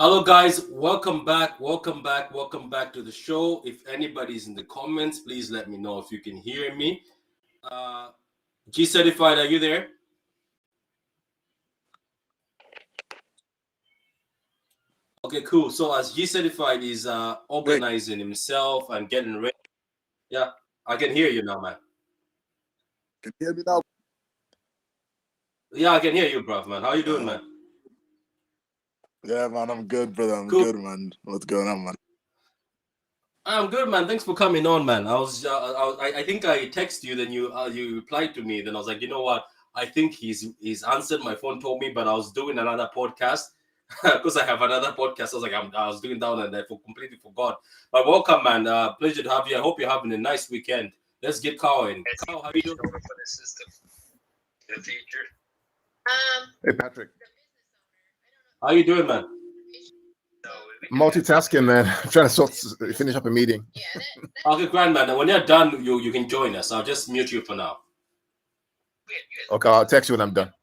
Hello, guys. Welcome back. Welcome back to the show. If anybody's in the comments, please let me know if you can hear me. Uh, G Certified, are you there? Okay, cool. So as G Certified is organizing himself and getting ready. Yeah, I can hear you now, man. Can you hear me now? Yeah, I can hear you, bruv, man. How you doing, man? Yeah, man, I'm good, brother. I'm Cool. good, man. What's going on, man? I'm good, man. Thanks for coming on, man. I think I texted you, then you replied to me. Then I was like, you know what? I think he's answered. My phone told me, but I was doing another podcast because I have another podcast. I was like, I was doing down and I completely forgot. But welcome, man. Pleasure to have you. I hope you're having a nice weekend. Let's get going. Kyle, how you doing? For the system, the future. Hey, Patrick. How you doing, man? Multitasking, man. I'm trying to finish up a meeting. Okay, grand, man. When you're done, you can join us. I'll just mute you for now. Okay, I'll text you when I'm done.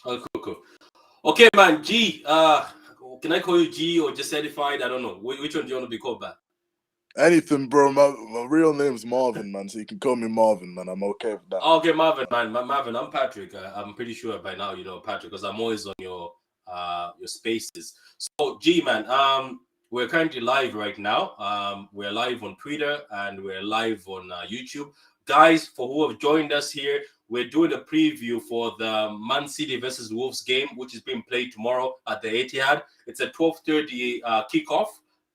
Oh, cool. Okay, man. G, can I call you G or just certified? I don't know. Which one do you want to be called by? Anything, bro. My real name's Marvin, man. So you can call me Marvin, man. I'm okay with that. Okay, Marvin, man. Marvin, I'm Patrick. I'm pretty sure by now you know Patrick because I'm always on your spaces. So, G, man. We're currently live right now. We're live on Twitter and we're live on YouTube. Guys, for who have joined us here, we're doing a preview for the Man City versus Wolves game, which is being played tomorrow at the Etihad. It's a 12:30 kickoff.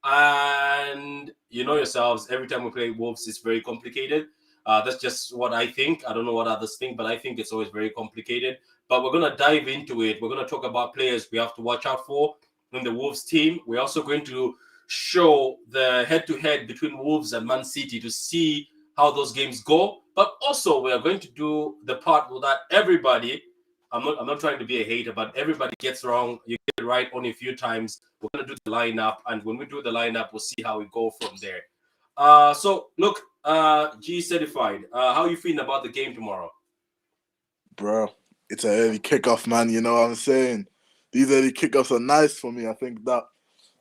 And you know yourselves, every time we play Wolves, it's very complicated. That's just what I think. I don't know what others think, but I think it's always very complicated. But we're going to dive into it. We're going to talk about players we have to watch out for in the Wolves team. We're also going to show the head-to-head between Wolves and Man City to see how those games go. But also, we are going to do the part that everybody, I'm not trying to be a hater, but everybody gets wrong. You get it right only a few times. We're going to do the lineup, and when we do the lineup, we'll see how we go from there. So look, G Certified, how are you feeling about the game tomorrow? Bro, it's an early kickoff, man. You know what I'm saying? These early kickoffs are nice for me. I think that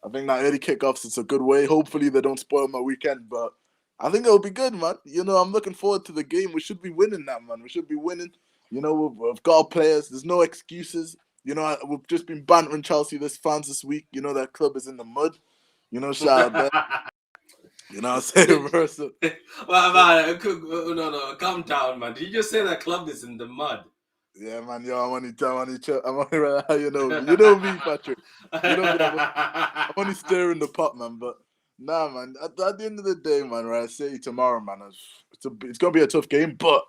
early kickoffs is a good way. Hopefully they don't spoil my weekend, but I think it'll be good, man. You know, I'm looking forward to the game. We should be winning that, man. We should be winning. You know, we've got our players. There's no excuses. You know, we've just been bantering Chelsea fans this week. You know, that club is in the mud. You know, shout out there. You know what I'm saying, bro? So, Well, man, no, calm down, man. Did you just say that club is in the mud? yeah, man, yo, I'm only right now, you know me, Patrick. You know me, I'm only stirring the pot, man. But nah, man, at the end of the day, man, right, I say tomorrow, man, it's gonna be a tough game. But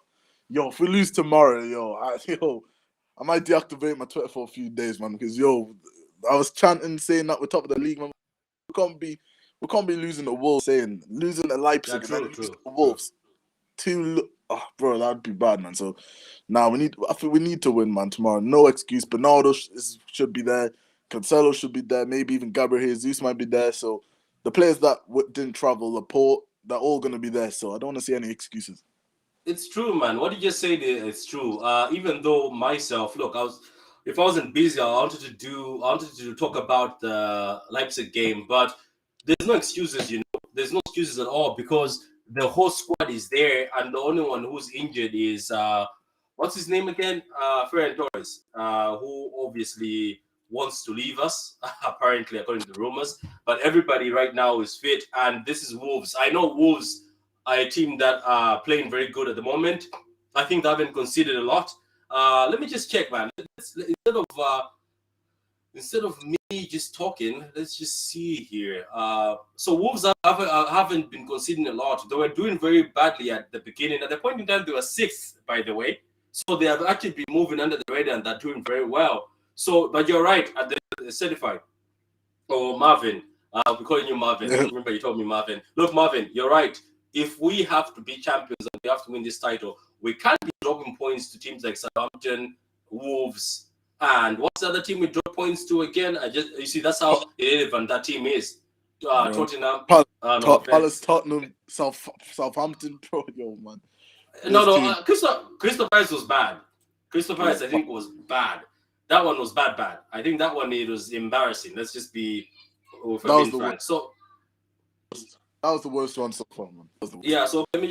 yo, if we lose tomorrow, I might deactivate my Twitter for a few days, man, because I was chanting saying that we're top of the league, man. We can't be losing the Wolves, losing the Leipzig, Yeah, and then losing the Wolves. Bro, that'd be bad, man. So now I think we need to win, man, tomorrow. No excuse. Bernardo should be there. Cancelo should be there. Maybe even Gabriel Jesus might be there. So the players that didn't travel, Laporte, they're all gonna be there. So I don't want to see any excuses. It's true, man. What you just said is true. Even though myself, look, if I wasn't busy, I wanted to talk about the Leipzig game, but there's no excuses, you know. There's no excuses at all because the whole squad is there, and the only one who's injured is what's his name again? Ferran Torres, who obviously wants to leave us, apparently, according to the rumors. But everybody right now is fit, and this is Wolves. I know Wolves are a team that are playing very good at the moment. I think they haven't conceded a lot. Let me just check, man. Instead of me just talking, let's just see here. So Wolves haven't been conceding a lot. They were doing very badly at the beginning. At the point in time, they were sixth, by the way. So they have actually been moving under the radar and they're doing very well. So, but you're right, at the certified. Oh, Marvin. We're calling you Marvin. I remember you told me Marvin. Look, Marvin, you're right. If we have to be champions and we have to win this title, we can't be dropping points to teams like Southampton, Wolves, and what's the other team we drop points to again? You see that's how irrelevant that team is. Tottenham, Palace, Tottenham, Southampton, bro, yo, man. Crystal Palace was bad. Crystal Palace, I think, was bad. that one was bad. I think that one, it was embarrassing. Let's just be, if That I'm was being the frank. So That was the worst one so far, man. That was the worst. yeah, so let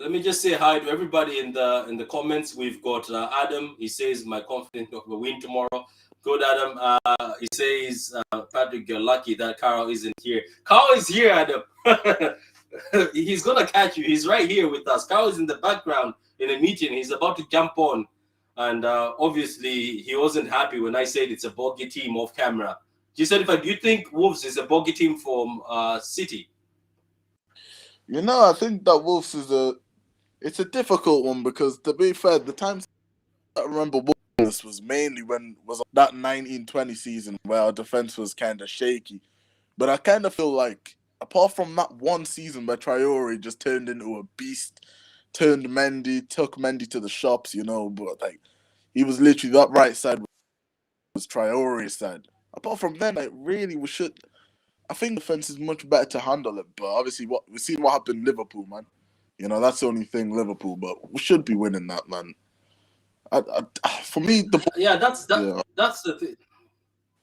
me just say hi to everybody in the comments. We've got Adam. He says, "My confidence of the win tomorrow." Good, Adam. He says, "Patrick, you're lucky that Carl isn't here." Carl is here, Adam. He's gonna catch you. He's right here with us. Carl is in the background in a meeting. He's about to jump on, and obviously he wasn't happy when I said it's a bogey team off camera. G75, do you think Wolves is a bogey team from City? You know, I think that Wolves it's a difficult one because, to be fair, the times I remember Wolves was mainly when was that 1920 season where our defense was kind of shaky. But I kind of feel like, apart from that one season where Traore just turned into a beast, took Mendy to the shops, but like he was literally that right side was Traore's side. Apart from then, like really I think defense is much better to handle it, but obviously we've seen what happened in Liverpool, man. That's the only thing, Liverpool, but we should be winning that, man. For me, That's the thing.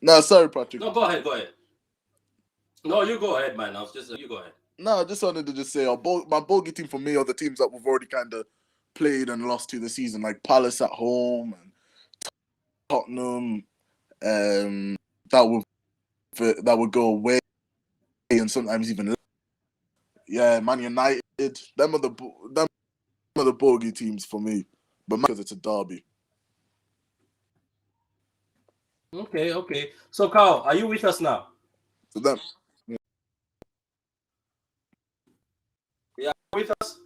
No, sorry, Patrick. No, go ahead. No, you go ahead, man. You go ahead. No, I just wanted to just say my bogey team for me are the teams that we've already kind of played and lost to this season, like Palace at home and Tottenham. That would go away, and sometimes even Man United. Them are the bogey teams for me, but because it's a derby. Okay. So, Carl, are you with us now? So them. Yeah, with us.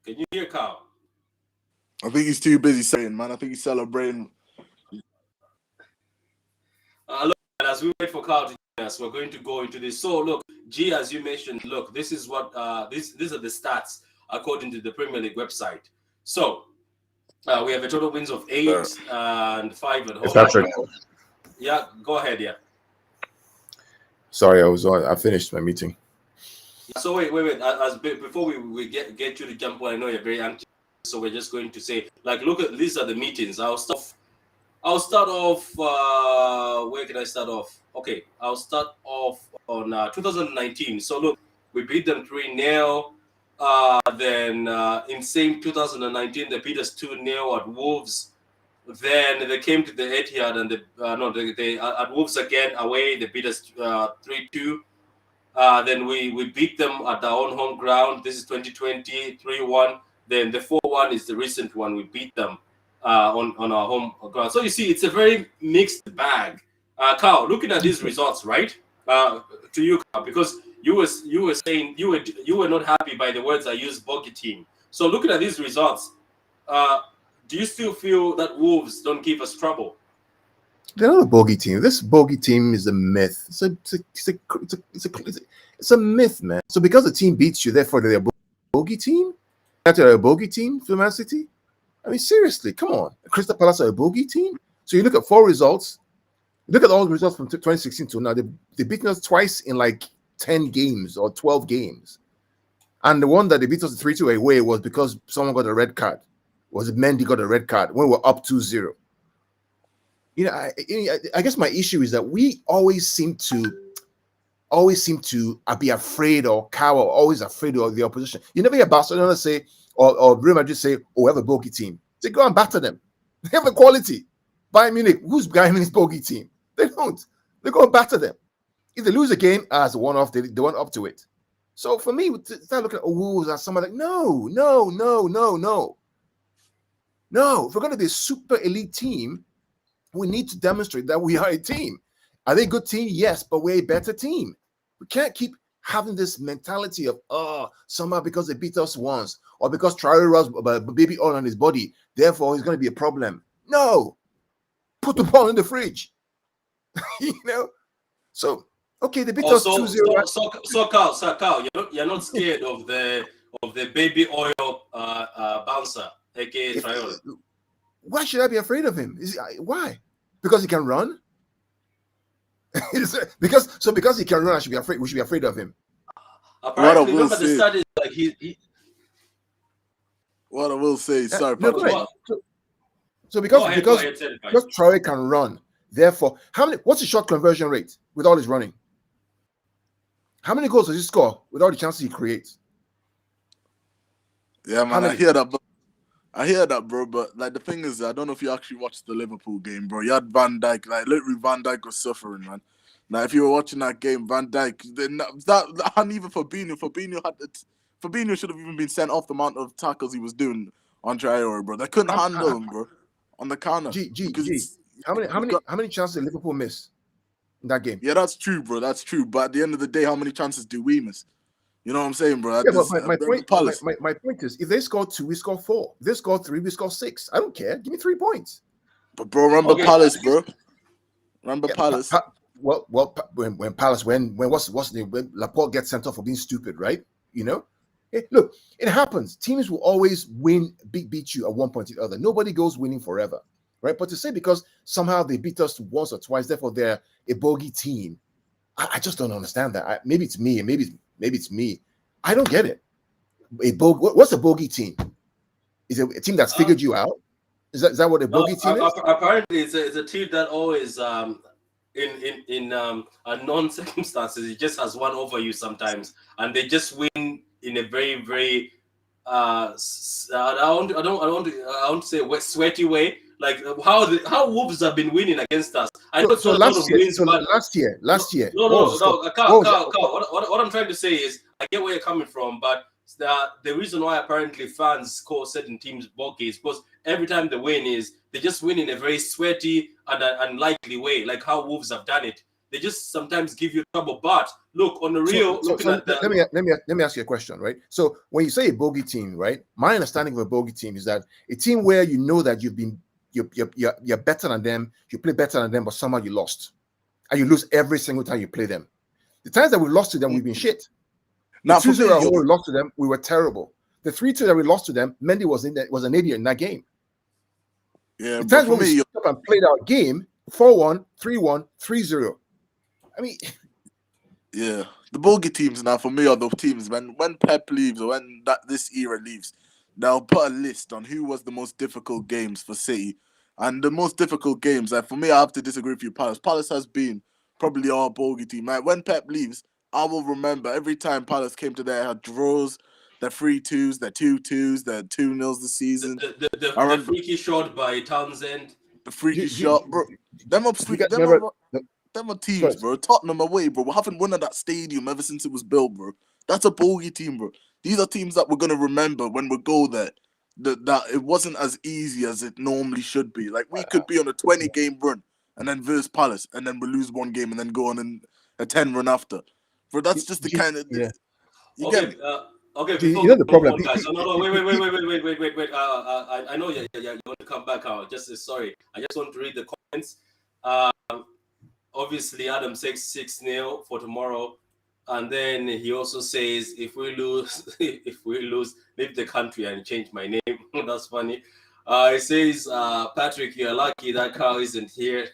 Can you hear Carl? I think he's too busy saying, man. I think he's celebrating. Look, as we wait for Carl to join us, we're going to go into this. So, look, G, as you mentioned, look, this is what these are the stats according to the Premier League website. So, we have a total wins of 8 and 5 at home. Patrick. Yeah, go ahead. Yeah. Sorry, I finished my meeting. So wait. Before we get you to jump on, I know you're very anxious. So we're just going to say, like, look at these are the meetings. I'll start off. Where can I start off? Okay, I'll start off on 2019. So look, we beat them 3-0. Then in same 2019, they beat us 2-0 at Wolves. Then they came to the Etihad and they at Wolves again away. They beat us 3-2. Then we beat them at our own home ground. This is 2020, 3-1. Then the 4-1 is the recent one. We beat them on our home ground. So you see, it's a very mixed bag. Carl, looking at these results, right? To you, Carl, because you were saying you were not happy by the words I used, bogey team. So looking at these results, do you still feel that Wolves don't give us trouble? They're not a bogey team. This bogey team is a myth. It's a myth, man. So because the team beats you, therefore they're a bogey team? They're a bogey team for Man City? I mean, seriously, come on. Crystal Palace are a bogey team? So you look at 4 results. Look at all the results from 2016 to now. They've beaten us twice in like 10 games or 12 games. And the one that they beat us 3-2 away was because someone got a red card. Was it Mendy got a red card when we were up 2-0? I guess my issue is that we always seem to be afraid or cower, always afraid of the opposition. You never hear Barcelona say or Real Madrid say, "Oh, we have a bogey team." They go and batter them. They have a quality. Bayern Munich, who's Bayern Munich's bogey team? They don't. They go and batter them. If they lose a game as a one-off, they went up to it. So for me, start looking at Wolves as someone like, no. If we're going to be a super elite team, we need to demonstrate that we are a team. Are they a good team? Yes, but we're a better team. We can't keep having this mentality of, somehow because they beat us once, or because Traore was baby oil on his body, therefore he's going to be a problem. No. Put the ball in the fridge. So, okay, they beat us 2-0. So Carl, you're not scared of the baby oil bouncer, aka Traore. Why should I be afraid of him? Why? Because he can run? because he can run, we should be afraid of him. Apparently, remember the studies, like he. What I will say, sorry, No, go Patrick. ahead. So Go because ahead, tell it, guys. because Traore can run, therefore, what's the shot conversion rate with all his running? How many goals does he score with all the chances he creates? Yeah, How man, I many? hear that. But I hear that, bro. But like the thing is, I don't know if you actually watched the Liverpool game, bro. You had Van Dijk, like literally Van Dijk was suffering, man. Now, if you were watching that game, Van Dijk, then that and even Fabinho should have even been sent off the amount of tackles he was doing on Traore, bro. They couldn't handle him, bro, on the counter. G. How many chances did Liverpool miss in that game? Yeah, that's true, bro. That's true. But at the end of the day, how many chances do we miss? You know what I'm saying, bro? Yeah, but my point is, if they score 2, we score 4. If they score 3, we score 6. I don't care. Give me 3 points. But bro, remember Palace, bro. Remember Palace. When Palace, when what's the name? When Laporte gets sent off for being stupid, right? You know, look, it happens. Teams will always beat you at one point or the other. Nobody goes winning forever, right? But to say because somehow they beat us once or twice, therefore they're a bogey team, I just don't understand that. Maybe it's me, and maybe it's me. I don't get it. What's a bogey team? Is it a team that's figured you out? Is that what a bogey team is? Apparently, it's a team that always in unknown circumstances, it just has one over you sometimes, and they just win in a very, very I don't want to say sweaty way, like how Wolves have been winning against us. Last year. No, Carl, what I'm trying to say is I get where you're coming from, but the reason why apparently fans call certain teams bogey is because every time they win they just win in a very sweaty and unlikely way, like how Wolves have done it. They just sometimes give you trouble. But look, on the real, let me ask you a question, right? So when you say a bogey team, right? My understanding of a bogey team is that a team where you know that you're better than them, you play better than them, but somehow you lost, and you lose every single time you play them. The times that we lost to them, we've been shit. The 2-0 we lost to them, we were terrible. The 3-2 that we lost to them, Mendy was an idiot in that game. Yeah, the times when we stood up and played our game, 4-1, 3-1, 3-0. I mean, yeah, the bogey teams now for me are the teams when Pep leaves or when this era leaves, they'll put a list on who was the most difficult games for City, and the most difficult games. Like for me, I have to disagree with you. Palace has been probably our bogey team. Like when Pep leaves, I will remember every time Palace came to their draws, their 3-2s, their 2-2s, their 2-0s this season. The freaky shot by Townsend. The freaky shot, bro. Them are teams, bro. Tottenham away, bro. We haven't won at that stadium ever since it was built, bro. That's a bogey team, bro. These are teams that we're gonna remember when we go there. That it wasn't as easy as it normally should be. Like we could be on a 20-game run and then verse Palace, and then we lose one game and then go on a 10 run after. Bro, that's just the kind of you get me. Okay, you know the problem. Guys. No, wait. I know you want to come back out. Sorry. I just want to read the comments. Obviously, Adam says 6-0 for tomorrow, and then he also says if we lose, leave the country and change my name. That's funny. He says, Patrick, you're lucky that Carl isn't here.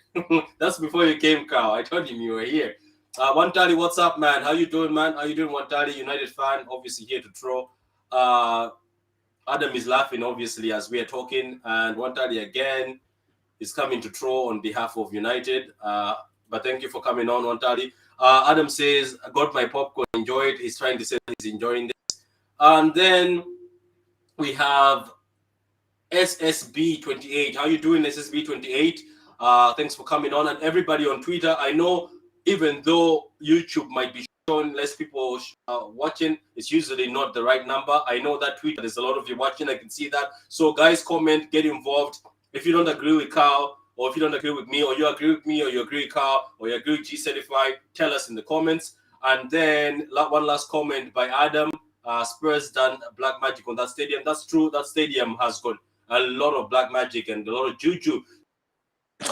That's before you came, Carl. I told him you were here. Wantali, what's up, man? How you doing, man? How you doing, Wantali? United fan, obviously here to throw. Adam is laughing, obviously, as we are talking, and Wantali again is coming to throw on behalf of United. But thank you for coming on, Wantali. Adam says, I got my popcorn, enjoy it. He's trying to say he's enjoying this. And then we have SSB28. How you doing, SSB28? Thanks for coming on. And everybody on Twitter, I know even though YouTube might be showing less people watching, it's usually not the right number. I know that Twitter, there's a lot of you watching. I can see that. So guys, comment, get involved. If you don't agree with Carl, or if you don't agree with me, or you agree with me, or you agree with Carl, or you agree with G Certified, tell us in the comments. And then one last comment by Adam. Spurs done black magic on that stadium. That's true. That stadium has got a lot of black magic and a lot of juju.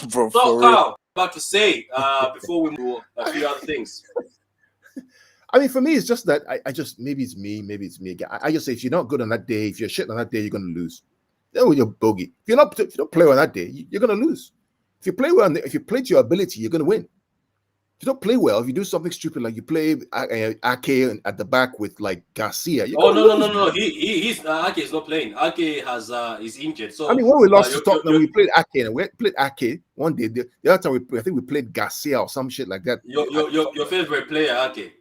Bro, so, Carl, about to say before we move a few other things. I mean, for me, it's just that I just maybe it's me again. I just say if you're not good on that day, if you're shit on that day, you're gonna lose. Then with your bogey, if you don't play on that day, you're gonna lose. If you play well, if you play to your ability, you're gonna win. If you don't play well, if you do something stupid like you play Ake at the back with like Garcia, you're Oh gonna no, lose, no. man. He's Ake is not playing. Ake has is injured. I So mean, when we lost to Tottenham, you're, we played Ake, and we played Ake one day. The other time I think we played Garcia or some shit like that. your favorite player, Ake.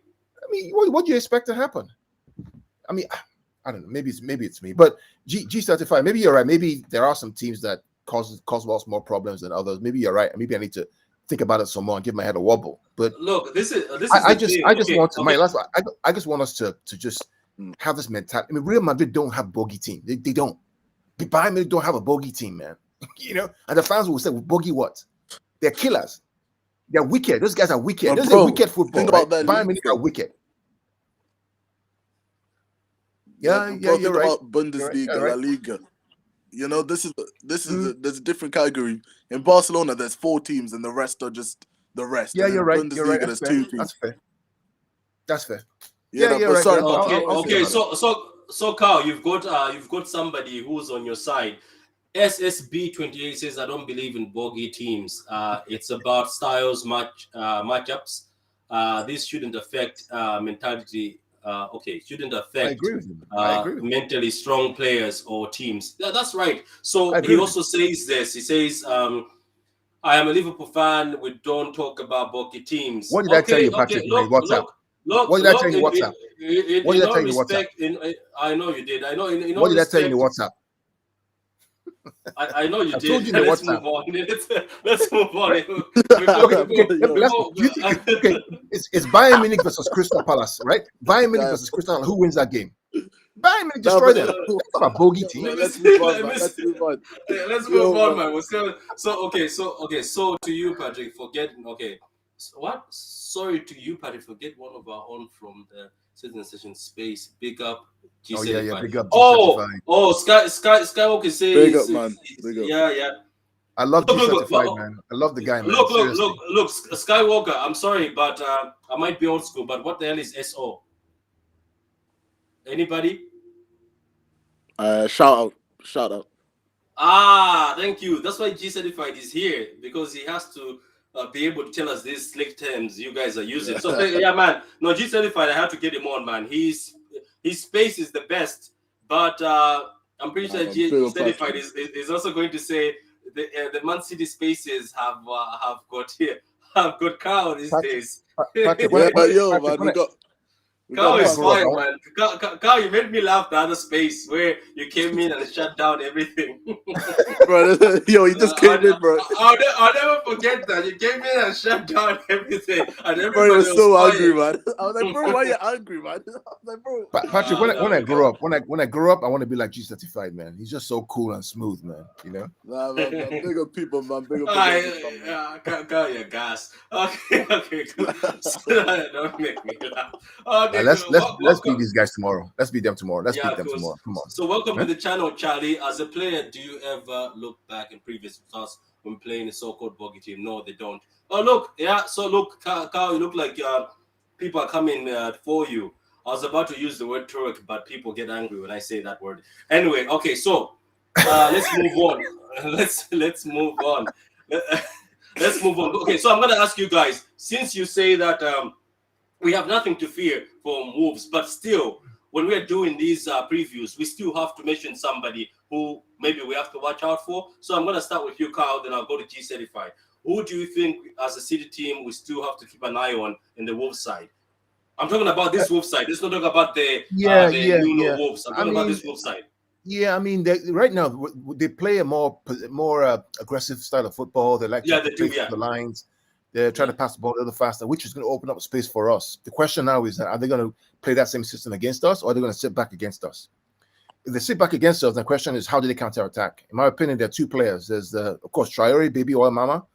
I mean, what do you expect to happen? I mean, I don't know. Maybe it's me, but G35. Maybe you're right. Maybe there are some teams that cause us more problems than others. Maybe you're right. Maybe I need to think about it some more and give my head a wobble. But Look, this is I the just thing. I just want to Okay. my last. I just want us to just have this mentality. I mean, Real Madrid don't have bogey team. They don't. Bayern Munich don't have a bogey team, man. You know, and the fans will say, well, "Bogey what? They're killers. They're wicked. Those guys are wicked. But This is bro, wicked football. think Right? about that Bayern league, Munich though. are wicked. Yeah, Yeah, bro, you're think right. about Bundesliga, You're right. La Liga. You know, there's a different category. In Barcelona, there's 4 teams, and the rest are just the rest. Yeah, And you're in right. Bundesliga, You're right. there's That's fair. 2 teams. That's fair. That's fair. Yeah, You're but right. sorry, Yeah, but Okay. I'll So Carl, you've got somebody who's on your side. SSB28 says, I don't believe in bogey teams. It's about styles matchups. This shouldn't affect mentality. Shouldn't I affect agree with you. I agree with you. mentally strong players or teams. That's right. So I agree he with also says this. He says, I am a Liverpool fan. We don't talk about bogey teams. What did I tell you, Patrick, in WhatsApp? What did I tell you in WhatsApp? What did I tell you in WhatsApp? I know you did. I know. In all What did I tell you in respect, WhatsApp? I know you I did. told you in the Let's WhatsApp. move on. Let's move on. Okay, it's Bayern Munich versus Crystal Palace, right? Bayern Munich versus Crystal Palace. Who wins that game? Bayern Munich destroy them. That's not a bogey team. Let's move on, man. Let's move on. Let's move on, man. We're still, so to you, Patrick, forget. Okay, so what? Sorry to you, Patrick. Forget one of our own from the Citizen Session Space. Big up. G75. Oh yeah, big up. G75. Skywalker says. Big up, man. Big up. Yeah. I love Look, G75, man. I love the guy, man. Look, Skywalker. I'm sorry, but I might be old school. But what the hell is SO? Anybody? Shout out. Thank you. That's why G Certified is here, because he has to be able to tell us these slick terms you guys are using. So yeah, man. No, G Certified, I have to get him on, man. His space is the best, but I'm pretty sure G Certified is also going to say the Man City spaces have got Carl these days. Patrick, we got. Carl is fine, man. Carl, you made me laugh the other space where you came in and shut down everything. Bro, yo, he just came in, bro. I'll never forget that. You came in and shut down everything. And everybody Bro, he was so quiet. angry, man. I was like, bro, why are you angry, man? I was like, bro. Patrick, when I grow up, when I grow up, I want to be like G35, man. He's just so cool and smooth, man. You know. Nah, man, bigger people, man. Bigger people. Got your gas. Okay. Don't make me laugh. Okay, Let's beat these guys tomorrow. Let's beat them tomorrow. Let's beat them cool. tomorrow. Come on. So welcome to the channel, Charlie. As a player, do you ever look back in previous results when playing a so-called bogey team? No, they don't. Oh, look. Yeah, so look, Carl, you look like people are coming for you. I was about to use the word Turk, but people get angry when I say that word. Anyway, okay, so let's move on. Let's move on. Let's move on. Okay, so I'm going to ask you guys, since you say that we have nothing to fear from Wolves, but still, when we're doing these previews, we still have to mention somebody who maybe we have to watch out for. So I'm going to start with you, Carl, then I'll go to G Certified. Who do you think, as a City team, we still have to keep an eye on in the Wolves side? I'm talking about this Wolves side. Let's not talk about the Wolves. I'm talking about this Wolves side. Yeah, I mean, right now they play a more aggressive style of football. They like to play through the lines. They're trying to pass the ball a little faster, which is going to open up space for us. The question now is, are they going to play that same system against us, or are they going to sit back against us? If they sit back against us, the question is, how do they counterattack? In my opinion, there are two players. There's of course, Traore, baby oil mama,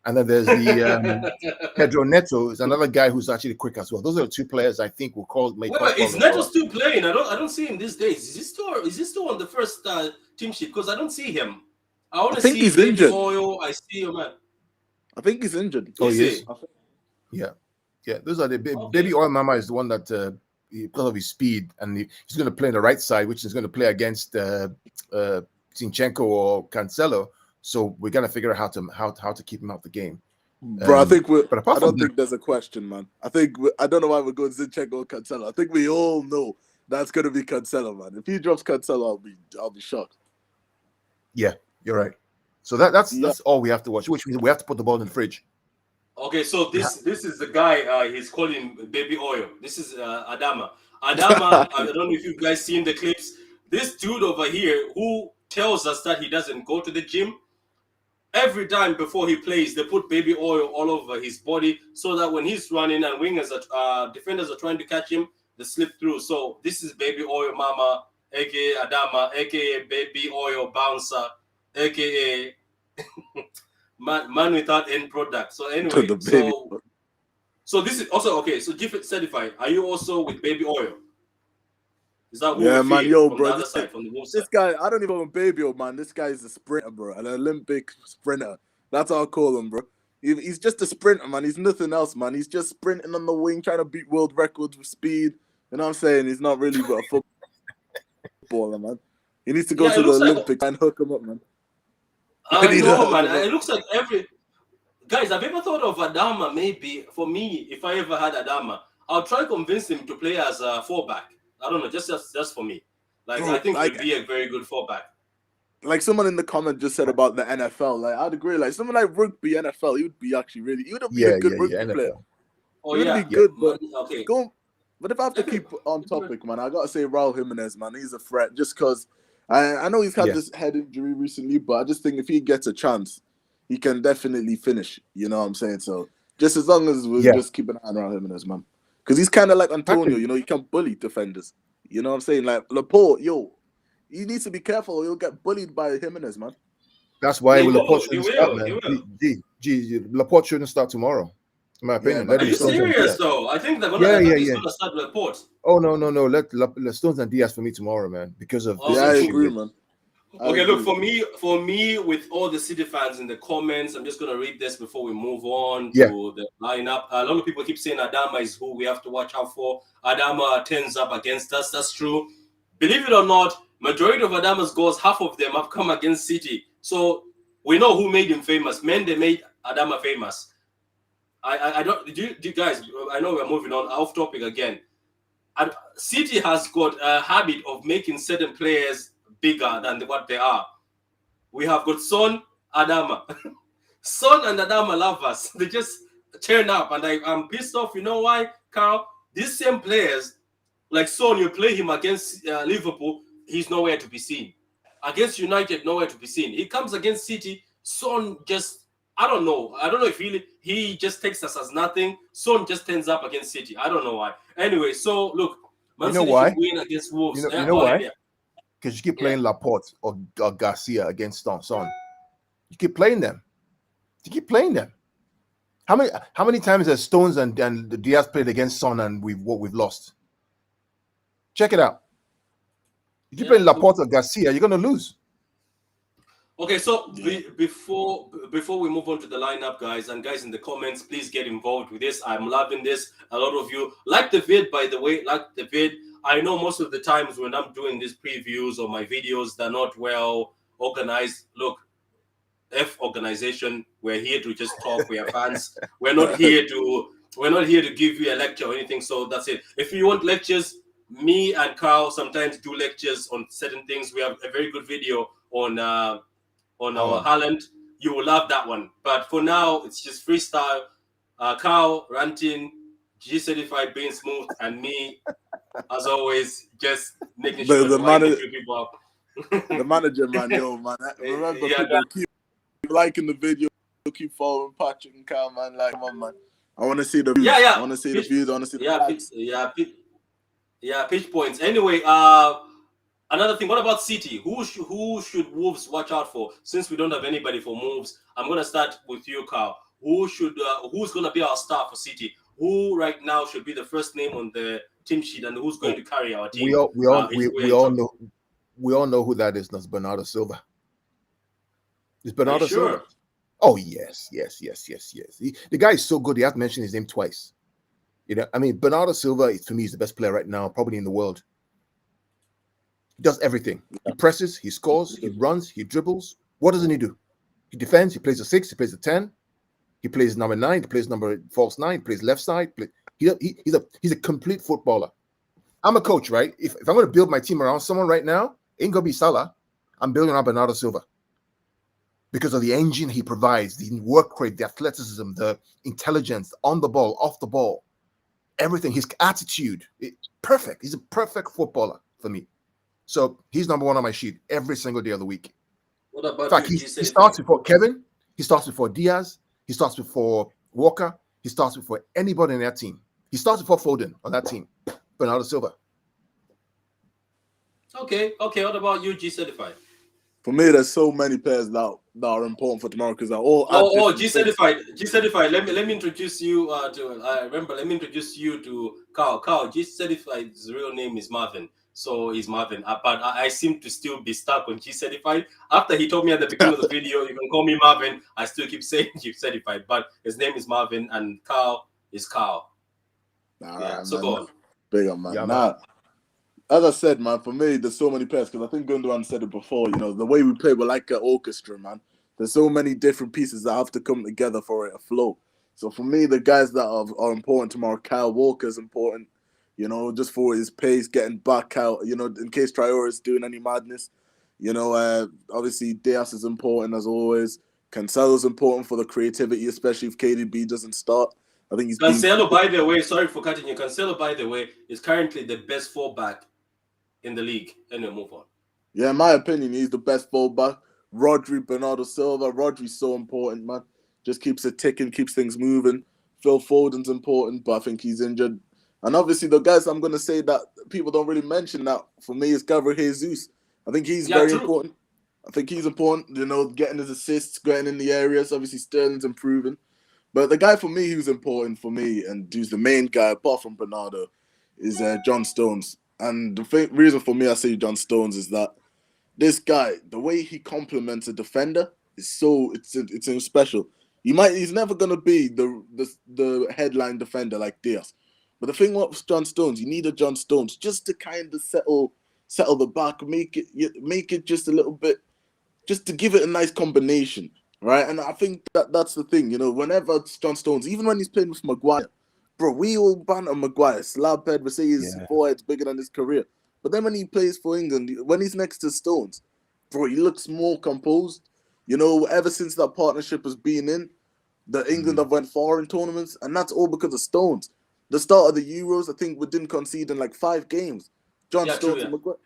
and then there's the Pedro Neto is another guy who's actually quick as well. Those are the two players I think will call. Wait, is Neto still playing? I don't see him these days. Is he still on the first team sheet? Because I don't see him. I think he's injured. Oil. I see him, man. I think he's injured. Oh, he is. Yeah. Those are the baby oil mama is the one that because of his speed, and he's going to play on the right side, which is going to play against Zinchenko or Cancelo. So we got to figure out how to keep him out the game. Bro, I think But apart I from don't that, think there's a question, man. I don't know why we're going Zinchenko or Cancelo. I think we all know that's gonna be Cancelo, man. If he drops Cancelo, I'll be shocked. yeah, you're right. So that's Yeah. all we have to watch, which means we have to put the ball in the fridge. Okay, so this is the guy. He's calling baby oil. This is Adama. Adama. I don't know if you guys seen the clips. This dude over here who tells us that he doesn't go to the gym. Every time before he plays, they put baby oil all over his body so that when he's running and defenders are trying to catch him, they slip through. So this is baby oil mama, aka Adama, aka baby oil bouncer, aka man without end product. So To anyway, the baby. so this is also okay. So Gifford certified. Are you also with baby oil? Is that who Yeah, we man, feel yo, from bro. the other side, from the wolf side? This guy, I don't even want baby, man. This guy is a sprinter, bro. An Olympic sprinter. That's how I call him, bro. He's just a sprinter, man. He's nothing else, man. He's just sprinting on the wing, trying to beat world records with speed. You know what I'm saying? He's not really a footballer, man. He needs to go Yeah, to it the looks like Olympics and hook him up, man. I Need to know, hook man. him up. It looks like every guys. Have you ever thought of Adama? Maybe for me, if I ever had Adama, I'll try convince him to play as a fullback. I don't know, just for me. Like Bro, I think like- he'd be a very good fullback. Like someone in the comment just said about the NFL. Like I'd agree. Like someone like rugby NFL, he would be actually really. He would be a good rugby player. NFL. Oh He would yeah, be good, man, but okay. But if I have to keep on topic, man, I gotta say Raul Jimenez, man, he's a threat. Just because I know he's had this head injury recently, but I just think if he gets a chance, he can definitely finish. You know what I'm saying? So just as long as we just keep an eye on Raul Jimenez, man, because he's kind of like Antonio. You know, he can bully defenders. You know what I'm saying? Like Laporte, he needs to be careful. He'll get bullied by Jimenez, man. That's why He Laporte will, shouldn't he start, will, man. he will. Laporte shouldn't start tomorrow, in my opinion. man. Let Are him you Stones and serious Diaz. though? I think they're gonna. Yeah, I thought yeah, he's yeah. gonna start Laporte. Oh no. Let Stones and Diaz for me tomorrow, man, because of this Yeah, I issue. agree, man. Okay, look, for me, with all the City fans in the comments, I'm just gonna read this before we move on to the lineup. A lot of people keep saying Adama is who we have to watch out for. Adama turns up against us. That's true. Believe it or not, majority of Adama's goals, half of them have come against City. So we know who made him famous. Men, they made Adama famous. I don't. Do you guys? I know we're moving on off topic again. And City has got a habit of making certain players bigger than what they are. We have got Son, Adama. Son and Adama love us. They just turn up, and I'm pissed off. You know why, Carl? These same players, like Son, you play him against Liverpool, he's nowhere to be seen. Against United, nowhere to be seen. He comes against City, Son just, I don't know. I don't know if he just takes us as nothing. Son just turns up against City. I don't know why. Anyway, so look, Man You know City why? should win against Wolves. You know why? Yeah. Because you keep playing Laporte or Garcia against Son. You keep playing them. You keep playing them. How many times has Stones and Diaz played against Son and we've lost? Check it out. If you play Laporte or Garcia, you're gonna lose. Okay, so before we move on to the lineup, guys, and guys in the comments, please get involved with this. I'm loving this. A lot of you like the vid, by the way, like the vid. I know most of the times when I'm doing these previews or my videos, they're not well organized. Look, F organization. We're here to just talk. We are fans. We're not here to give you a lecture or anything. So that's it. If you want lectures, me and Carl sometimes do lectures on certain things. We have a very good video on our Haaland. You will love that one. But for now, it's just freestyle. Carl ranting, G certified being smooth, and me, as always, just making sure to light a few people up. The manager, man, man. Remember, people keep liking the video, keep following Patrick and Kyle, man. Like, come on, man. I want to see the views. I want to see the views. I want to see the pitch points. Anyway, another thing. What about City? Who should Wolves watch out for? Since we don't have anybody for moves, I'm gonna start with you, Carl. Who's gonna be our star for City? Who right now should be the first name on the team sheet, and who's going to carry our team? We all know who that is. That's Bernardo Silva. Is Bernardo Silva? Oh yes. The guy is so good. He has to mention his name twice. You know, I mean, Bernardo Silva for me is the best player right now, probably in the world. He does everything. He presses, he scores, he runs, he dribbles. What doesn't he do? He defends. He plays a 6. He plays a 10. He plays number 9. He plays false 9. He plays left side. He's a complete footballer. I'm a coach, right? If I'm going to build my team around someone right now, it ain't going to be Salah. I'm building around Bernardo Silva because of the engine he provides, the work rate, the athleticism, the intelligence on the ball, off the ball, everything, his attitude. Perfect. He's a perfect footballer for me. So he's number 1 on my sheet every single day of the week. What about In fact, you? he starts before Kevin. He starts before Diaz. He starts before Walker. He starts before anybody in that team. He starts before Foden on that team. Bernardo Silva. Okay. What about you, G certified? For me, there's so many players that are important for tomorrow because they're all. G certified. G certified. Let me introduce you to. Let me introduce you to Carl. Carl, G certified's real name is Marvin. So he's Marvin. But I seem to still be stuck on G certified. After he told me at the beginning of the video, you can call me Marvin. I still keep saying G certified, but his name is Marvin, and Carl is Carl. So go on. Big up, man. Yeah, As I said, man, for me, there's so many players because I think Gundogan said it before. You know, the way we play, we're like an orchestra, man. There's so many different pieces that have to come together for it to flow. So for me, the guys that are important tomorrow, Kyle Walker's important. You know, just for his pace, getting back out. You know, in case Traore is doing any madness. You know, obviously Diaz is important as always. Cancelo's important for the creativity, especially if KDB doesn't start. I think he's Cancelo, by the way, sorry for cutting you. Cancelo, by the way, is currently the best fullback in the league. Anyway, move on. Yeah, in my opinion, he's the best fullback. Rodri, Bernardo Silva. Rodri's so important, man. Just keeps it ticking, keeps things moving. Phil Foden's important, but I think he's injured. And obviously, the guys I'm going to say that people don't really mention that for me is Gabriel Jesus. I think he's very important. I think he's important, you know, getting his assists, getting in the areas. Obviously, Sterling's improving. But the guy for me who's important for me and who's the main guy, apart from Bernardo, is John Stones. And the reason for me I say John Stones is that this guy, the way he complements a defender is it's special. He's never gonna be the headline defender like Diaz. But the thing with John Stones, you need a John Stones just to kind of settle the back, make it just a little bit, just to give it a nice combination, right? And I think that's the thing, you know, whenever John Stones, even when he's playing with Maguire, bro, we all banter Maguire, slab head, we say his forehead's bigger than his career. But then when he plays for England, when he's next to Stones, bro, he looks more composed. You know, ever since that partnership has been in, the England have went far in tournaments, and that's all because of Stones. The start of the Euros, I think we didn't concede in like 5 games. John Stones and Maguire.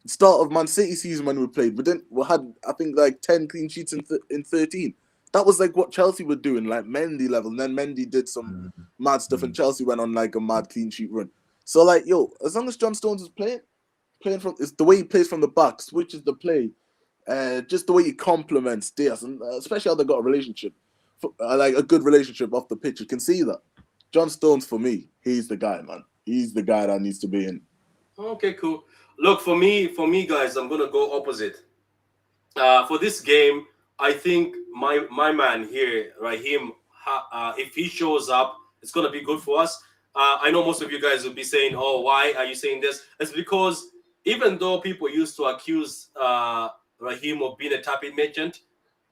Start of Man City season when we played, we had I think like 10 clean sheets in 13. That was like what Chelsea were doing, like Mendy level. And then Mendy did some mad stuff, and Chelsea went on like a mad clean sheet run. So like, yo, as long as John Stones is playing from, it's the way he plays from the back, switches the play, just the way he complements Diaz, and especially how they got a relationship, like a good relationship off the pitch. You can see that. John Stones for me, he's the guy, man. He's the guy that needs to be in. Okay, cool. Look, for me, guys, I'm gonna go opposite. For this game, I think my man here, Raheem, if he shows up, it's gonna be good for us. I know most of you guys will be saying, "Oh, why are you saying this?" It's because even though people used to accuse Raheem of being a tap-in merchant,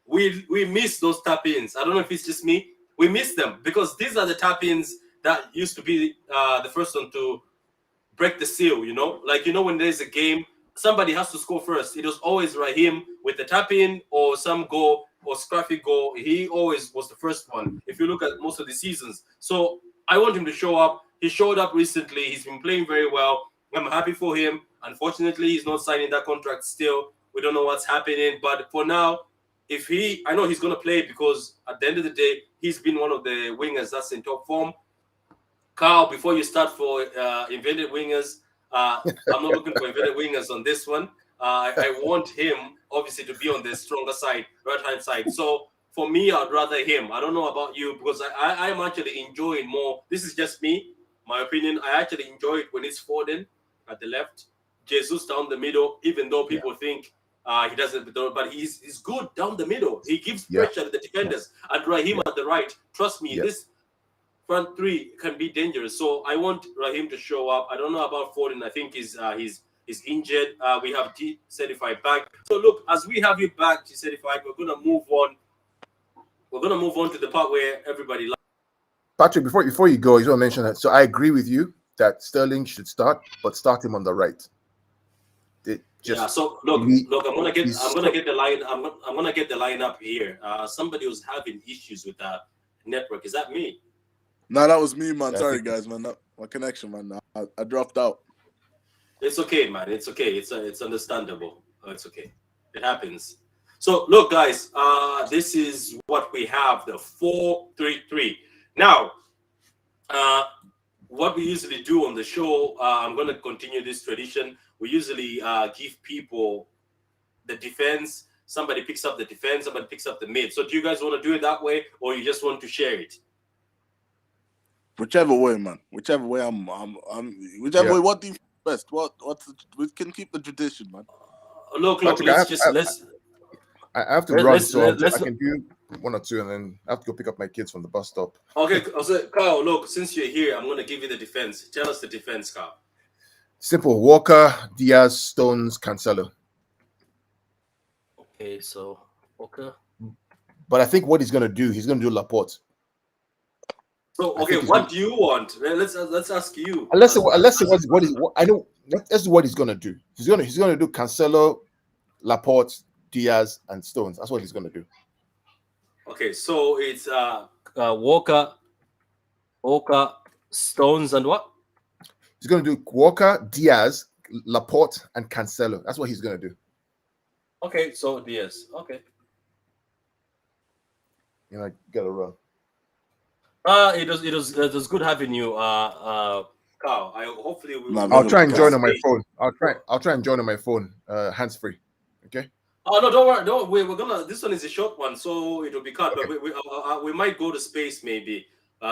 we miss those tap-ins. I don't know if it's just me. We miss them because these are the tap-ins that used to be the first one to break the seal, you know? Like, you know, when there's a game, somebody has to score first. It was always Raheem with the tap-in or some goal or scrappy goal. He always was the first one, if you look at most of the seasons. So I want him to show up. He showed up recently. He's been playing very well. I'm happy for him. Unfortunately, he's not signing that contract still. We don't know what's happening. But for now, I know he's going to play because at the end of the day, he's been one of the wingers that's in top form. Carl, before you start for invented wingers, I'm not looking for invented wingers on this one. I want him, obviously, to be on the stronger side, right-hand side. So for me, I'd rather him. I don't know about you because I'm actually enjoying more. This is just me, my opinion. I actually enjoy it when it's Foden at the left, Jesus down the middle, even though people think he doesn't, but he's good down the middle. He gives pressure to the defenders. And Raheem at the right, trust me, this front three can be dangerous. So I want Raheem to show up. I don't know about Foden. I think he's injured. We have G certified back. So look, as we have you back, G certified, we're gonna move on we're gonna move on to the part where everybody. Patrick, before you go, I just want to mention that. So I agree with you that Sterling should start, but start him on the right. Yeah. So look, I'm gonna get the line. I'm gonna get the lineup here. Somebody was having issues with the network. Is that me? No, that was me, man. Yeah, Sorry, guys, man. My connection, man. I dropped out. It's okay, man. It's okay. It's understandable. It's okay. It happens. So look, guys. This is what we have: the 4-3-3. Now, what we usually do on the show. I'm going to continue this tradition. We usually give people the defense. Somebody picks up the defense. Somebody picks up the mid. So do you guys want to do it that way, or you just want to share it? Whichever way, man. Whichever way, whichever way. What do you best? We can keep the tradition, man. Look. Patrick, I have to run, so I can do one or two, and then I have to go pick up my kids from the bus stop. Okay, so Carl, look, since you're here, I'm going to give you the defense. Tell us the defense, Carl. Simple. Walker, Diaz, Stones, Cancelo. Okay, so Walker. But I think what he's going to do Laporte. So okay, what do you want? Let's ask you. Let's see what he's going to do. He's going to do Cancelo, Laporte, Diaz, and Stones. That's what he's going to do. Okay, so it's Walker, Stones, and what? He's going to do Walker, Diaz, Laporte, and Cancelo. That's what he's going to do. Okay, so Diaz. Okay. You know, gotta run. It was good having you, Carl. I'll try and join on my phone. I'll try and join on my phone, hands free. Okay. Oh no, don't worry. We're gonna. This one is a short one, so it'll be cut. Okay. But we might go to space maybe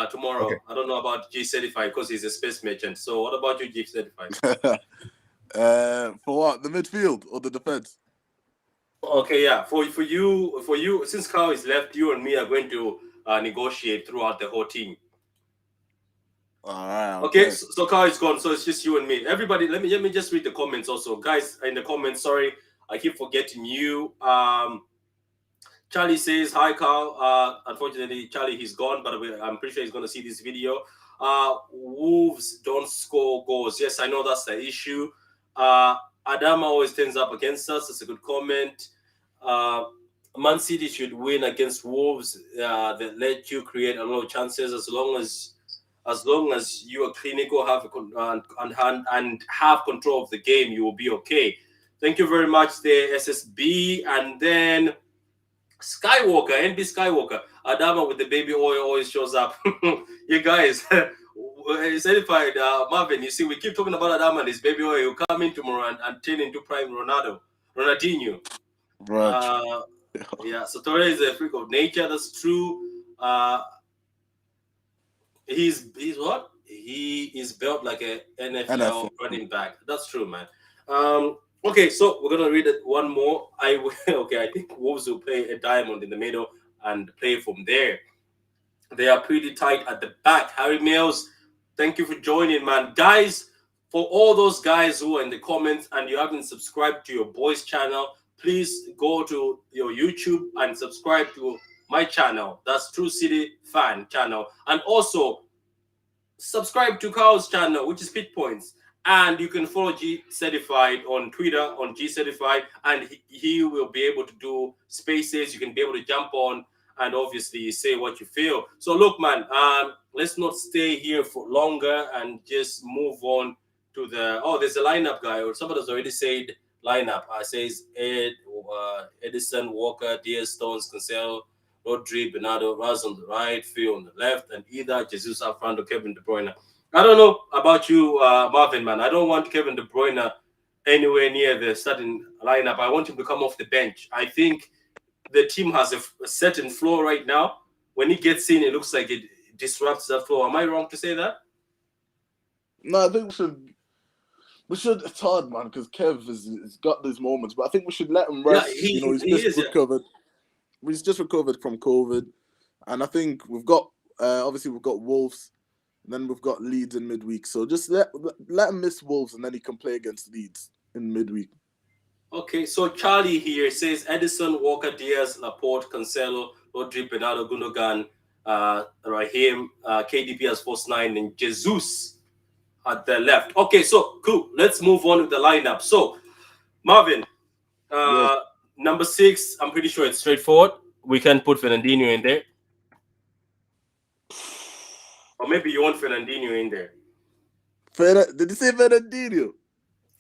tomorrow. Okay. I don't know about G Certified because he's a space merchant. So what about you, G Certified? For what? The midfield or the defense? Okay, yeah. For you, since Carl is left, you and me are going to negotiate throughout the whole team. All right. Okay. So Carl is gone, so it's just you and me. Everybody, let me just read the comments also, guys. In the comments, sorry. I keep forgetting you. Charlie says, hi, Carl. Unfortunately, Charlie, he's gone, but I'm pretty sure he's going to see this video. Wolves don't score goals. Yes, I know that's the issue. Adama always turns up against us. That's a good comment. Man City should win against Wolves. They let you create a lot of chances as long as you are clinical, have and have control of the game, you will be okay. Thank you very much, there, SSB. And then Skywalker, NB Skywalker. Adama with the baby oil always shows up. You guys, certified Marvin, you see, we keep talking about Adama and his baby oil. He'll come in tomorrow and turn into prime Ronaldinho. Right. Yeah, so Torre is a freak of nature. That's true. He's what? He is built like a NFL running back. That's true, man. Okay, so we're gonna read it one more. I think Wolves will play a diamond in the middle and play from there. They are pretty tight at the back. Harry Mills, thank you for joining, man. Guys, for all those guys who are in the comments and you haven't subscribed to your boys channel, please go to your YouTube and subscribe to my channel. That's True City Fan channel. And also subscribe to Carl's channel, which is Pit Points. And you can follow G Certified on Twitter on G Certified, and he will be able to do spaces. You can be able to jump on and obviously say what you feel. So look, man, let's not stay here for longer and just move on to the. Oh, there's a lineup guy, or somebody has already said lineup. Says Edison, Walker, Diaz, Stones, Cancelo, Rodri, Bernardo, Raz on the right, Phil on the left, and either Jesus up front or Kevin De Bruyne. I don't know about you, Marvin, man. I don't want Kevin De Bruyne anywhere near the starting lineup. I want him to come off the bench. I think the team has a certain flow right now. When he gets in, it looks like it disrupts that flow. Am I wrong to say that? No, I think we should. It's hard, man, because Kev has got these moments, but I think we should let him rest. Yeah, he's just recovered. Yeah. He's just recovered from COVID, and I think we've got obviously we've got Wolves. And then we've got Leeds in midweek. So just let him miss Wolves and then he can play against Leeds in midweek. Okay, so Charlie here says Edison, Walker, Diaz, Laporte, Cancelo, Rodri, Bernardo, Gundogan, Raheem, KDB as false nine, and Jesus at the left. Okay, so cool. Let's move on with the lineup. So, Marvin, Yes. number 6, I'm pretty sure it's straightforward. We can put Fernandinho in there. Or maybe you want Fernandinho in there. Did you say Fernandinho?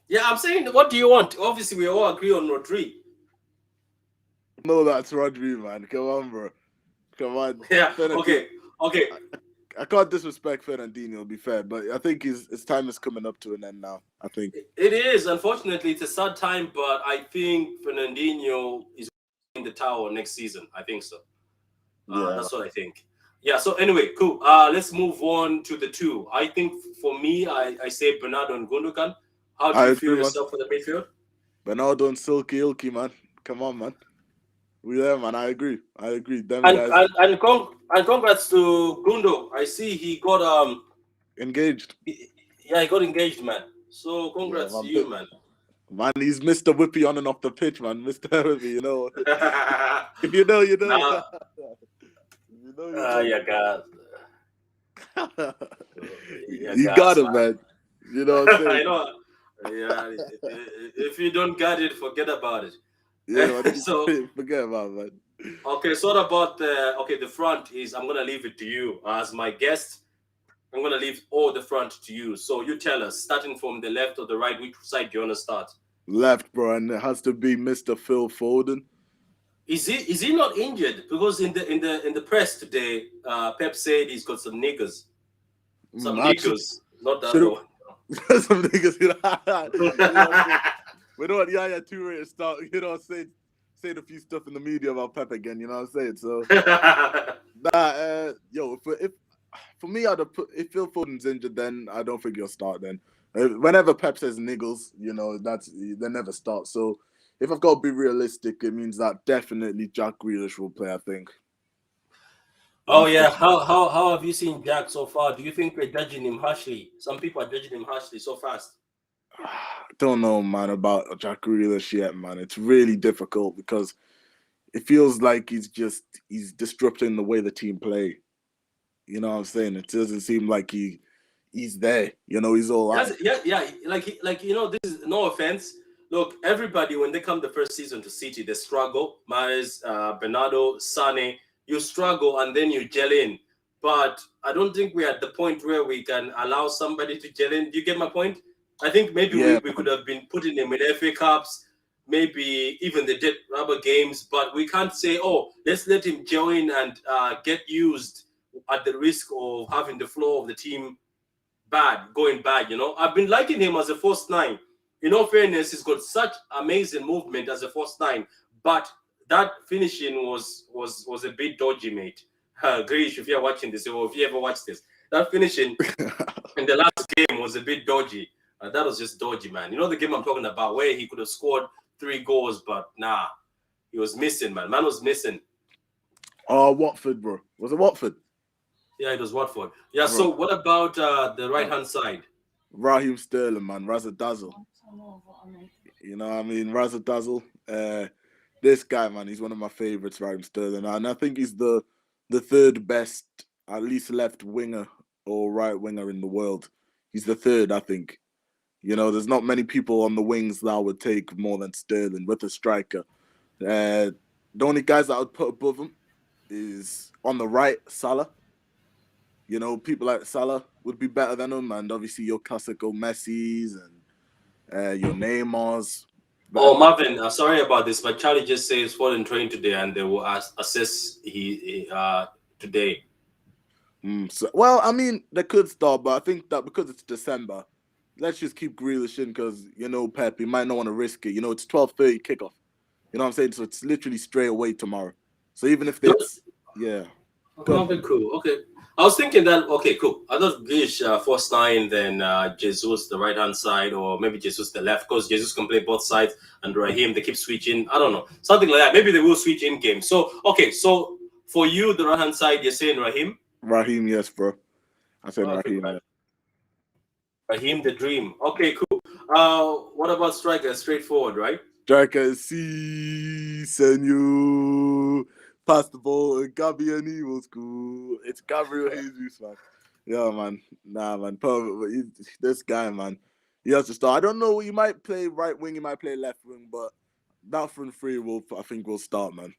Yeah, I'm saying, what do you want? Obviously, we all agree on Rodri. No, that's Rodri, man. Come on, bro. Come on. Yeah, okay. I can't disrespect Fernandinho, to be fair, but I think his time is coming up to an end now. I think It is. Unfortunately, it's a sad time, but I think Fernandinho is in the tower next season. I think so. That's what I think. Yeah, so anyway, cool. Let's move on to the 2. I think for me, I say Bernardo and Gundogan. How do you feel yourself for the midfield? Bernardo and Silky Ilky, man. Come on, man. We there, man. I agree. Them And, guys and congrats to Gundo. I see he got engaged. he got engaged, man. So congrats to you, man. Man, he's Mr. Whippy on and off the pitch, man. Mr. Whippy, you know. If you know, you know. Yeah, God. You got it, man. You know what I'm saying? I know. Yeah, if you don't got it, forget about it. Yeah, so forget about it, man. Okay, so what about the front is I'm gonna leave it to you as my guest. I'm gonna leave all the front to you. So you tell us, starting from the left or the right, which side do you wanna start? Left, bro, and it has to be Mr. Phil Foden. Is he not injured? Because in the press today, Pep said he's got some niggas. Some niggas, not that one. Some niggas, we don't want Yaya Toure to start, saying a few stuff in the media about Pep again, you know what I'm saying? So, if for me, if Phil Foden's injured, then I don't think he'll start then. Whenever Pep says niggles, they never start. So, if I've got to be realistic, it means that definitely Jack Grealish will play, I think. Oh yeah, how have you seen Jack so far? Do you think we're judging him harshly? Some people are judging him harshly so fast. I don't know, man, about Jack Grealish yet, man. It's really difficult because it feels like he's disrupting the way the team play. You know what I'm saying? It doesn't seem like he's there. He's all out. Yeah. Like this is no offense. Look, everybody when they come the first season to City, they struggle. Mahrez, Bernardo, Sane, you struggle and then you gel in. But I don't think we're at the point where we can allow somebody to gel in. Do you get my point? I think maybe we could have been putting him in FA Cups, maybe even the dead rubber games, but we can't say, oh, let's let him join and get used at the risk of having the flow of the team going bad. I've been liking him as a first 9. In all fairness, he's got such amazing movement as a first 9, but that finishing was a bit dodgy, mate. Grish, if you're watching this, or if you ever watched this, that finishing in the last game was a bit dodgy. That was just dodgy, man. You know the game I'm talking about where he could have scored 3 goals, but nah, he was missing, man. Man was missing. Oh, Watford, bro. Was it Watford? Yeah, it was Watford. Yeah, bro. So what about the right-hand side? Raheem Sterling, man. Razzle-dazzle. You know what I mean? Razzle-dazzle. This guy, man, he's one of my favorites, Raheem Sterling. And I think he's the third best, at least left winger or right winger in the world. He's the third, I think. There's not many people on the wings that would take more than Sterling with a striker. The only guys that I would put above him is on the right, Salah. People like Salah would be better than him, and obviously your classical Messi's and your Neymars. Oh, Marvin, sorry about this, but Charlie just says Foden trained today, and they will assess he today. Well, I mean, they could start, but I think that because it's December, let's just keep Grealish in because, Pep, he might not want to risk it. It's 12:30 kickoff. You know what I'm saying? So it's literally straight away tomorrow. So even if it's, yeah. Okay, cool. Okay. I was thinking that, okay, cool. I thought Grealish first 9, then Jesus the right-hand side, or maybe Jesus the left, because Jesus can play both sides, and Raheem, they keep switching. I don't know. Something like that. Maybe they will switch in game. So, okay, so for you, the right-hand side, you're saying Raheem? Raheem, yes, bro. I said Raheem. Right. Raheem the dream. Okay, cool. What about striker? Straightforward, right? Striker, si, senor. pass the ball. Gabi and Evo school. It's Gabriel Jesus, man. Yeah, man. Nah, man. Perfect. This guy, man. He has to start. I don't know. He might play right wing. He might play left wing, but that front three I think will start, man.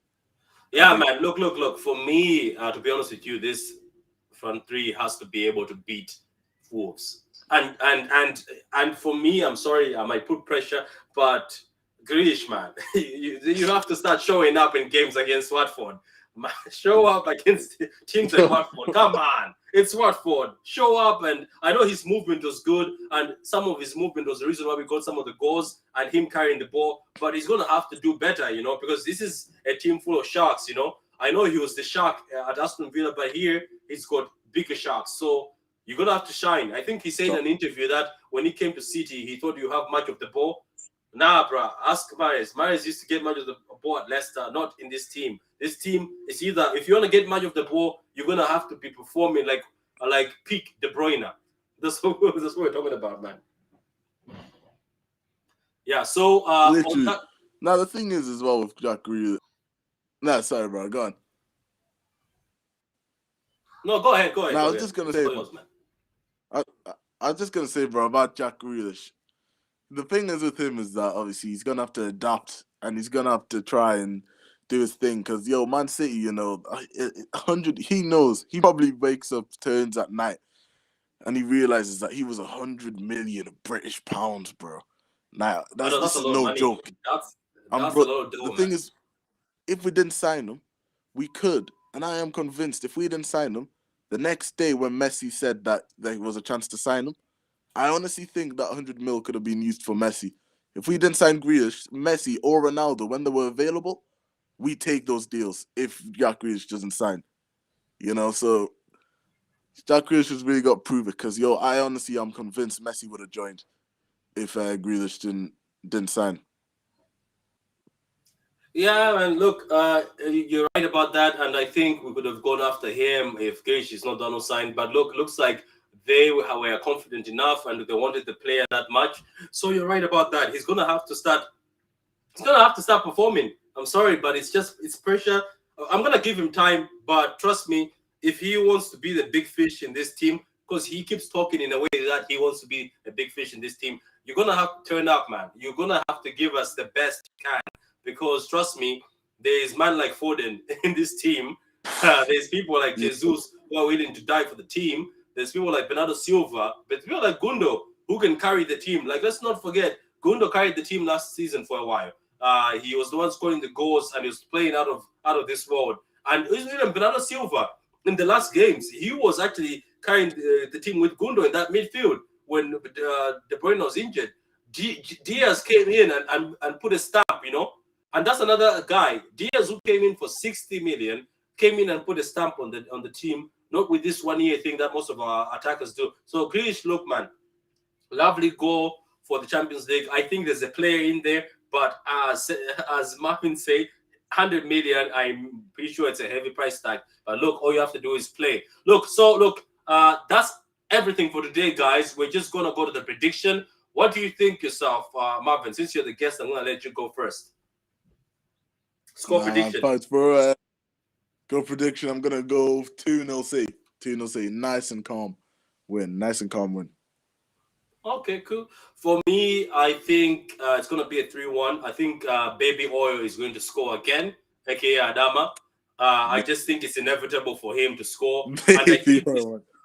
Yeah, man. Look. For me, to be honest with you, this front three has to be able to beat Wolves. And for me, I'm sorry, I might put pressure, but Grealish, man, you have to start showing up in games against Watford. Man, show up against teams like Watford. Come on, it's Watford. Show up, and I know his movement was good, and some of his movement was the reason why we got some of the goals and him carrying the ball. But he's gonna have to do better, because this is a team full of sharks. I know he was the shark at Aston Villa, but here he's got bigger sharks. So you're going to have to shine. I think he said in an interview that when he came to City, he thought you have much of the ball. Nah, bro. Ask Mahrez. Mahrez used to get much of the ball at Leicester, not in this team. This team is either, if you want to get much of the ball, you're going to have to be performing like peak De Bruyne. That's what we're talking about, man. Yeah, so... literally. Now, the thing is as well with Jack Grealish... Nah, sorry, bro. Go on. No, go ahead. No, I was just going to say... I was just going to say, bro, about Jack Grealish. The thing is with him is that, obviously, he's going to have to adapt and he's going to have to try and do his thing. Because, Man City, 100... He knows. He probably wakes up, turns at night, and he realizes that he was 100 million British pounds, bro. Now, this is no joke. That's a lot of dough, the thing is, if we didn't sign him, we could. And I am convinced if we didn't sign him, the next day when Messi said that there was a chance to sign him, I honestly think that 100 mil could have been used for Messi. If we didn't sign Grealish, Messi or Ronaldo, when they were available, we take those deals if Jack Grealish doesn't sign. So Jack Grealish has really got to prove it because, I'm convinced Messi would have joined if Grealish didn't sign. Yeah, and look, you're right about that, and I think we could have gone after him if Grealish is not done or signed. But looks like they were confident enough, and they wanted the player that much. So you're right about that. He's gonna have to start. He's gonna have to start performing. I'm sorry, but it's pressure. I'm gonna give him time, but trust me, if he wants to be the big fish in this team, because he keeps talking in a way that he wants to be a big fish in this team, you're gonna have to turn up, man. You're gonna have to give us the best you can. Because trust me, there's man like Foden in this team. There's people like Jesus who are willing to die for the team. There's people like Bernardo Silva, but people like Gundo who can carry the team. Like, let's not forget, Gundo carried the team last season for a while. He was the one scoring the goals and he was playing out of this world. And even Bernardo Silva in the last games, he was actually carrying the team with Gundo in that midfield when De Bruyne was injured. Diaz came in and put a stamp, And that's another guy, Diaz, who came in for 60 million, came in and put a stamp on the team, not with this 1 year thing that most of our attackers do. So Grealish, look, man, lovely goal for the Champions League. I think there's a player in there, but as Marvin said, 100 million, I'm pretty sure it's a heavy price tag. But look, all you have to do is play. Look, that's everything for today, guys. We're just gonna go to the prediction. What do you think yourself, Marvin? Since you're the guest, I'm gonna let you go first. Score prediction. Thanks, bro. Go prediction. I'm gonna go 2-0 City. 2-0 City. Nice and calm win. Okay, cool. For me, I think it's gonna be a 3-1. I think Baby Oil is going to score again, aka Adama. I just think it's inevitable for him to score. And I think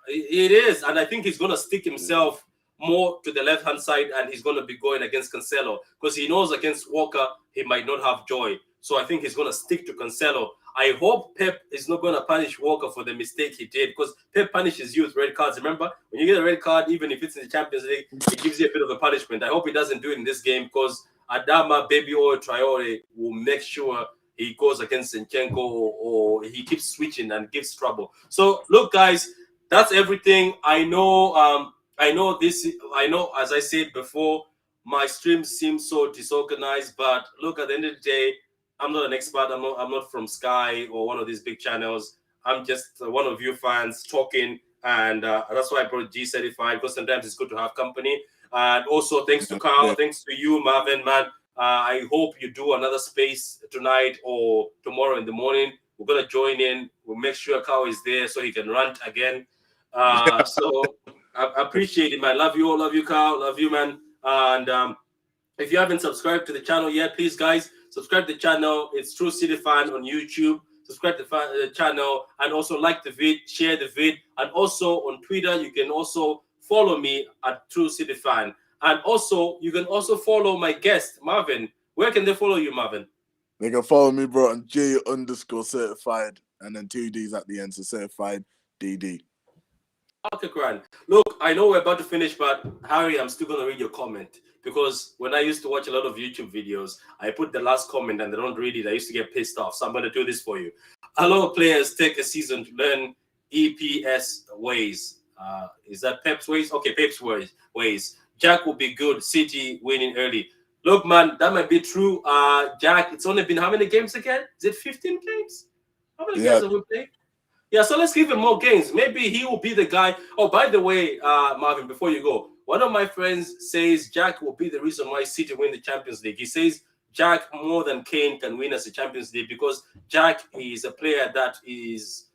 it is, and I think he's gonna stick himself more to the left-hand side, and he's gonna be going against Cancelo because he knows against Walker he might not have joy. So I think he's going to stick to Cancelo. I hope Pep is not going to punish Walker for the mistake he did because Pep punishes you with red cards. Remember, when you get a red card, even if it's in the Champions League, it gives you a bit of a punishment. I hope he doesn't do it in this game because Adama, Baby or Traore will make sure he goes against Zinchenko or he keeps switching and gives trouble. So, look, guys, that's everything. I know, as I said before, my streams seem so disorganized, but look, at the end of the day, I'm not an expert. I'm not from Sky or one of these big channels. I'm just one of you fans talking, and that's why I brought G certified because sometimes it's good to have company. And also, thanks to Carl, thanks to you, Marvin, man. I hope you do another space tonight or tomorrow in the morning We're gonna join in. We'll make sure Kao is there so he can rant again. So I appreciate it, man. Love you all. Love you, Kao. Love you, man. And if you haven't subscribed to the channel yet, please, guys, subscribe to the channel. It's True City Fan on YouTube. Subscribe to the channel and also like the vid, share the vid, and also on Twitter you can also follow me at True City Fan. And also you can also follow my guest Marvin. Where can they follow you, Marvin? They can follow me, bro, on J_certified and then 2 Ds at the end, so certified DD. Okay, Grant. Look, I know we're about to finish, but Harry, I'm still gonna read your comment because when I used to watch a lot of YouTube videos, I put the last comment and they don't read it. I used to get pissed off. So I'm gonna do this for you. A lot of players take a season to learn EPS ways. Is that Pep's ways? Okay, Pep's ways. Jack will be good. City winning early. Look, man, that might be true. Jack, it's only been how many games again? Is it 15 games? How many games have we played? Yeah, so let's give him more games. Maybe he will be the guy. Oh, by the way, Marvin, before you go, one of my friends says Jack will be the reason why City win the Champions League. He says Jack more than Kane can win as a Champions League because Jack is a player that is,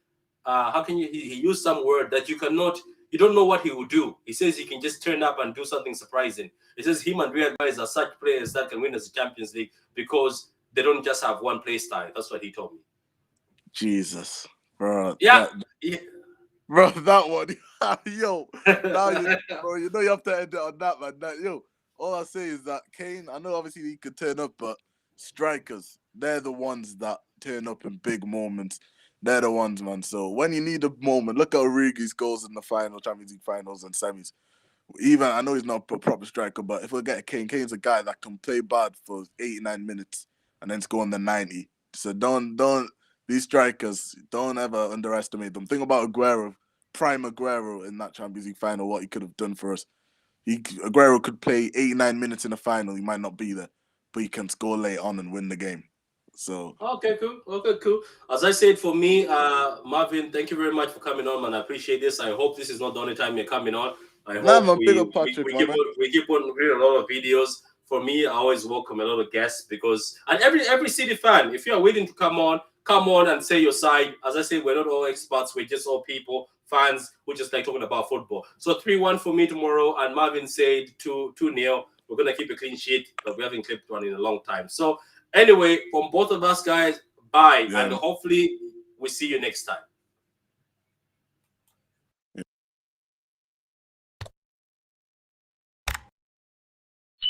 how can you, he used some word that you don't know what he will do. He says he can just turn up and do something surprising. He says him and Real guys are such players that can win as a Champions League because they don't just have one play style. That's what he told me. Jesus. Bro, yeah. Bro, that one, yo, now bro, you know you have to end it on that, man. All I say is that Kane, I know obviously he could turn up, but strikers, they're the ones that turn up in big moments. They're the ones, man. So when you need a moment, look at Origi's goals in the final, Champions League finals and semis. Even, I know he's not a proper striker, but if we get Kane's a guy that can play bad for 89 minutes and then score in the 90. So don't. These strikers, don't ever underestimate them. Think about Aguero, prime Aguero in that Champions League final, what he could have done for us. Aguero could play 89 minutes in the final. He might not be there, but he can score late on and win the game. So Okay, cool. As I said, for me, Marvin, thank you very much for coming on, man. I appreciate this. I hope this is not the only time you're coming on. I hope we keep on doing a lot of videos. For me, I always welcome a lot of guests because, and every City fan, if you are willing to come on and say your side. As I said, we're not all experts. We're just all people, fans who just like talking about football. So 3-1 for me tomorrow. And Marvin said 2-0. We're going to keep a clean sheet, but we haven't clipped one in a long time. So anyway, from both of us, guys, bye. Yeah. And hopefully we see you next time.